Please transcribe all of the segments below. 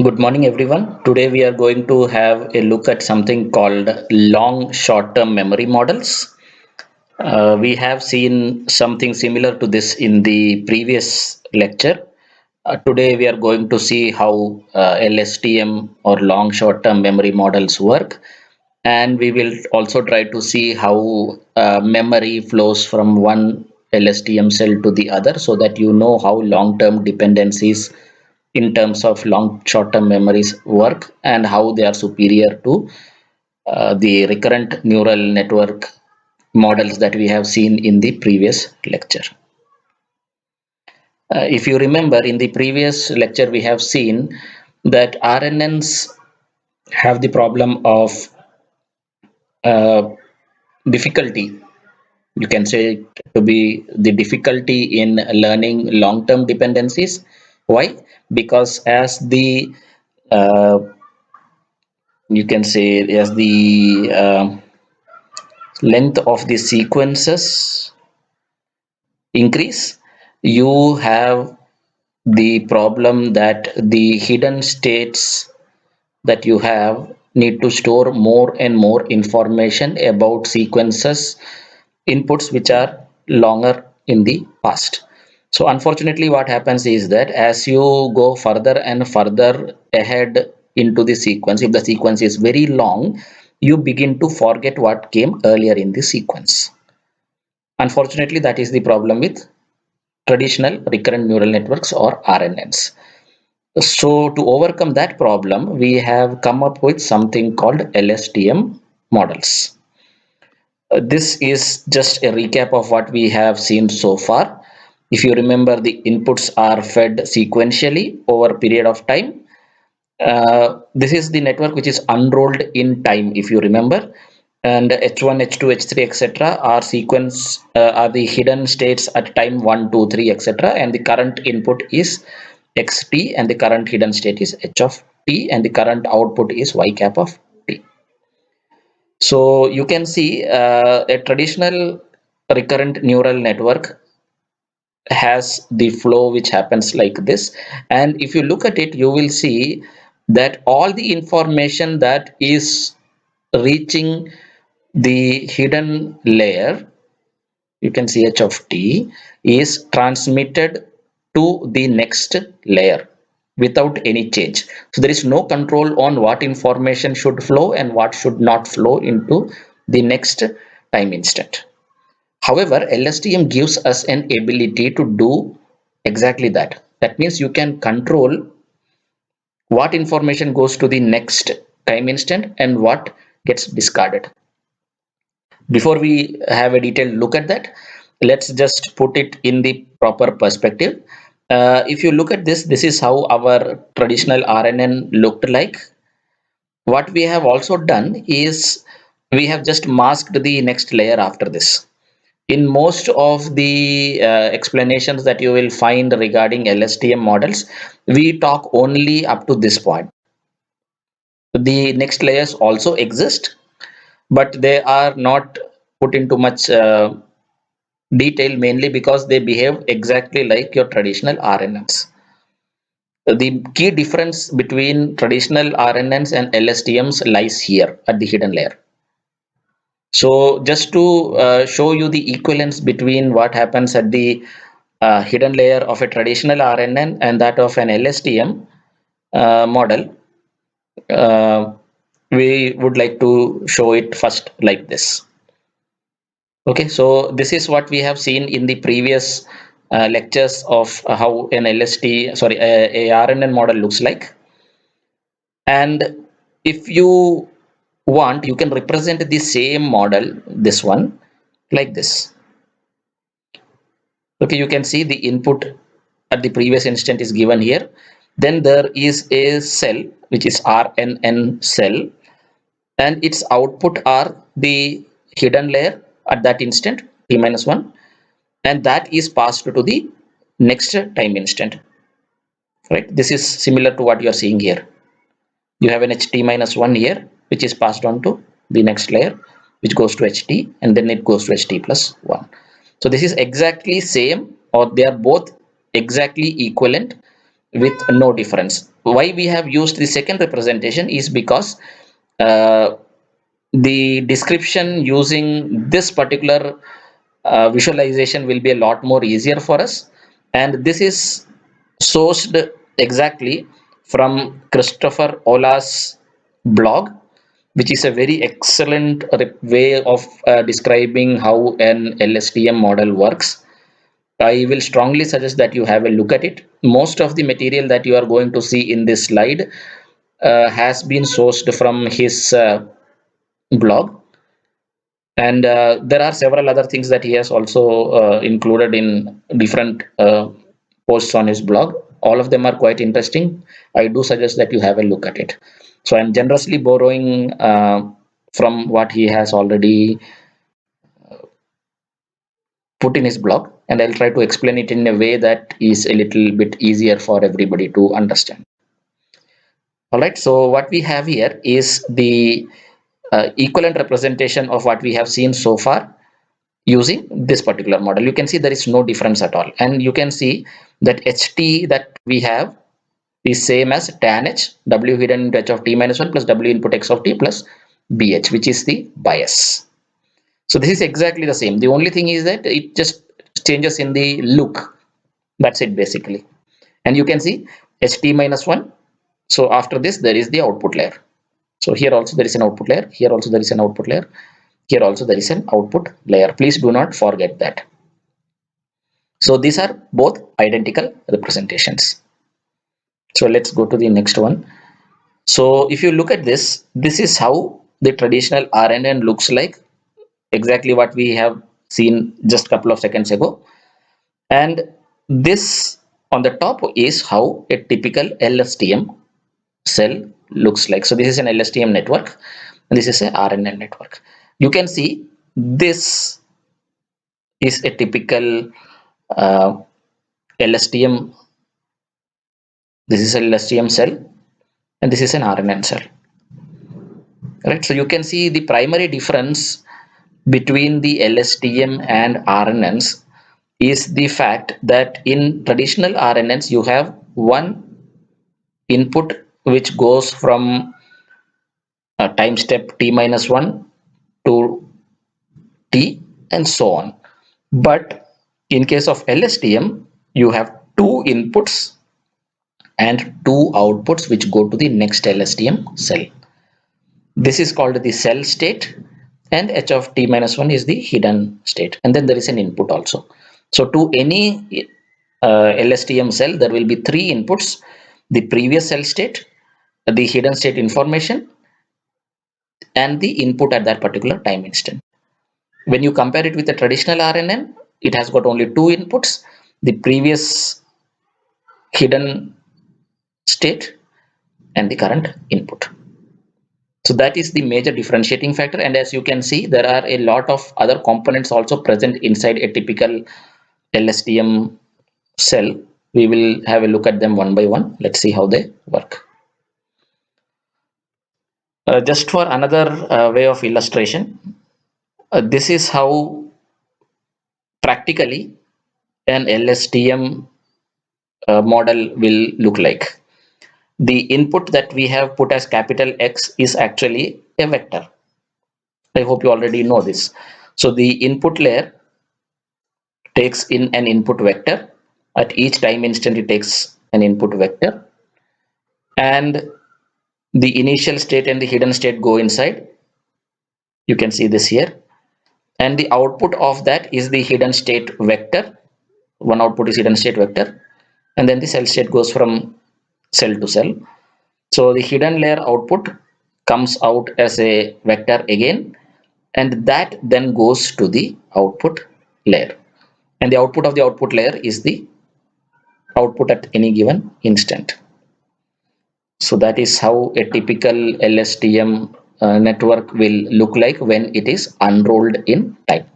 Good morning, everyone. Today we are going to have a look at something called long short-term memory models. We have seen something similar to this in the previous lecture. Today we are going to see how LSTM or long short-term memory models work, and we will also try to see how memory flows from one LSTM cell to the other so that you know how long-term dependencies in terms of long short-term memories work and how they are superior to the recurrent neural network models that we have seen in the previous lecture. If you remember, in the previous lecture we have seen that RNNs have the problem of uh, difficulty. You can say to be the difficulty in learning long-term dependencies. Why? Because as the uh, you can say as the length of the sequences increase, you have the problem that the hidden states that you have need to store more and more information about sequences inputs which are longer in the past. So unfortunately what happens is that as you go further and further ahead into the sequence, if the sequence is very long, you begin to forget what came earlier in the sequence. Unfortunately, that is the problem with traditional recurrent neural networks or RNNs. So to overcome that problem, we have come up with something called LSTM models. This is just a recap of what we have seen so far. If you remember, the inputs are fed sequentially over a period of time. This is the network which is unrolled in time, if you remember. And H1, H2, H3, etc. are sequence are the hidden states at time 1, 2, 3, etc. And the current input is xt, and the current hidden state is h of t, and the current output is y cap of t. So you can see a traditional recurrent neural network has the flow which happens like this, and if you look at it you will see that all the information that is reaching the hidden layer, you can see h of t, is transmitted to the next layer without any change. So there is no control on what information should flow and what should not flow into the next time instant. However, LSTM gives us an ability to do exactly that. That means you can control what information goes to the next time instant and what gets discarded. Before we have a detailed look at that, let's just put it in the proper perspective. If you look at this, this is how our traditional RNN looked like. What we have also done is we have just masked the next layer after this. In most of the explanations that you will find regarding LSTM models, we talk only up to this point. The next layers also exist, but they are not put into much detail, mainly because they behave exactly like your traditional RNNs. The key difference between traditional RNNs and LSTMs lies here at the hidden layer. So just to show you the equivalence between what happens at the hidden layer of a traditional RNN and that of an LSTM model, uh, we would like to show it first like this. Okay, so this is what we have seen in the previous lectures of how an a RNN model looks like. And if you want, you can represent the same model, this one, like this. Okay, you can see the input at the previous instant is given here. Then there is a cell which is RNN cell, and its output are the hidden layer at that instant t minus 1, and that is passed to the next time instant. Right, this is similar to what you are seeing here. You have an ht minus 1 here which is passed on to the next layer, which goes to ht, and then it goes to ht plus 1. So this is exactly same, or they are both exactly equivalent with no difference. Why we have used the second representation is because uh, the description using this particular visualization will be a lot more easier for us, and this is sourced exactly from Christopher Ola's blog, which is a very excellent way of describing how an LSTM model works. I will strongly suggest that you have a look at it. Most of the material that you are going to see in this slide has been sourced from his blog, and there are several other things that he has also included in different posts on his blog. All of them are quite interesting. I do suggest that you have a look at it. So I'm generously borrowing from what he has already put in his blog, and I'll try to explain it in a way that is a little bit easier for everybody to understand. All right, so what we have here is the equivalent representation of what we have seen so far using this particular model. You can see there is no difference at all, and you can see that ht that we have is same as tan h, w hidden into h of t minus 1 plus w input x of t plus bh, which is the bias. So this is exactly the same. The only thing is that it just changes in the look. That's it basically. And you can see ht minus 1. So after this there is the output layer. So here also there is an output layer, here also there is an output layer, here also there is an output layer. Please do not forget that. So these are both identical representations. So let's go to the next one. So if you look at this, this is how the traditional RNN looks like, exactly what we have seen just a couple of seconds ago. And this on the top is how a typical LSTM cell looks like. So this is an LSTM network, and this is a RNN network. You can see this is a typical LSTM. This is a LSTM cell, and this is an RNN cell. Right. So you can see the primary difference between the LSTM and RNNs is the fact that in traditional RNNs you have one input which goes from a time step t minus 1 to t and so on. But in case of LSTM, you have two inputs and two outputs which go to the next LSTM cell. This is called the cell state, and h of t minus 1 is the hidden state, and then there is an input also. So to any LSTM cell there will be three inputs: the previous cell state, the hidden state information, and the input at that particular time instant. When you compare it with the traditional RNN, it has got only two inputs: the previous hidden state and the current input. So that is the major differentiating factor, and as you can see there are a lot of other components also present inside a typical LSTM cell. We will have a look at them one by one. Let's see how they work. Just for another way of illustration, this is how practically an LSTM model will look like. The input that we have put as capital X is actually a vector. I hope you already know this. So the input layer takes in an input vector. At each time instant it takes an input vector, and the initial state and the hidden state go inside. You can see this here, and the output of that is the hidden state vector. One output is hidden state vector, and then the cell state goes from cell to cell. So the hidden layer output comes out as a vector again, and that then goes to the output layer, and the output of the output layer is the output at any given instant. So that is how a typical LSTM network will look like when it is unrolled in time.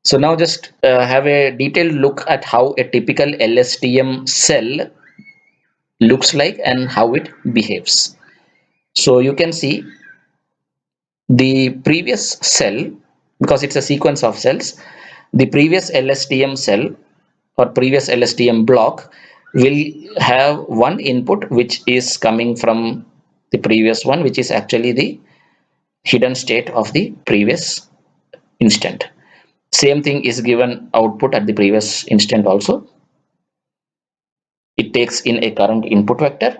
So now just have a detailed look at how a typical LSTM cell looks like and how it behaves. So you can see the previous cell, because it's a sequence of cells, the previous LSTM cell or previous LSTM block will have one input which is coming from the previous one, which is actually the hidden state of the previous instant. Same thing is given output at the previous instant also. It takes in a current input vector,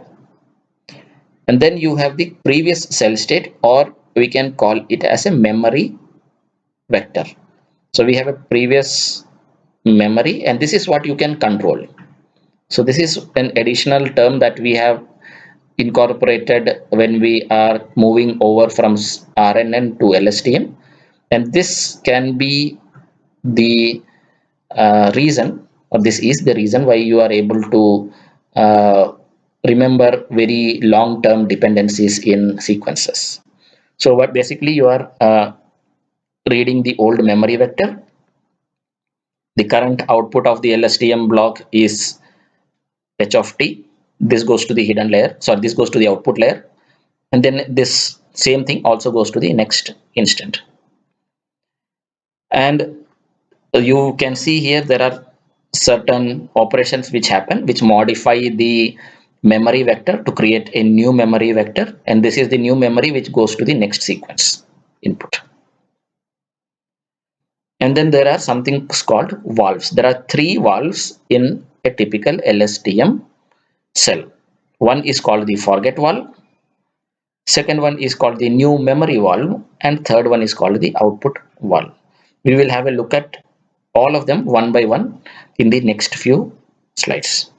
and then you have the previous cell state, or we can call it as a memory vector. So we have a previous memory, and this is what you can control. So this is an additional term that we have incorporated when we are moving over from RNN to LSTM, and this can be the reason, or this is the reason why you are able to remember very long-term dependencies in sequences. So what basically you are reading the old memory vector. The current output of the LSTM block is h of t. This goes to the hidden layer. Sorry, this goes to the output layer, and then this same thing also goes to the next instant. And you can see here there are certain operations which happen, which modify the memory vector to create a new memory vector, and this is the new memory which goes to the next sequence input. And then there are something called valves. There are three valves in a typical LSTM cell. One is called the forget valve, second one is called the new memory valve, and third one is called the output valve. We will have a look at all of them one by one in the next few slides.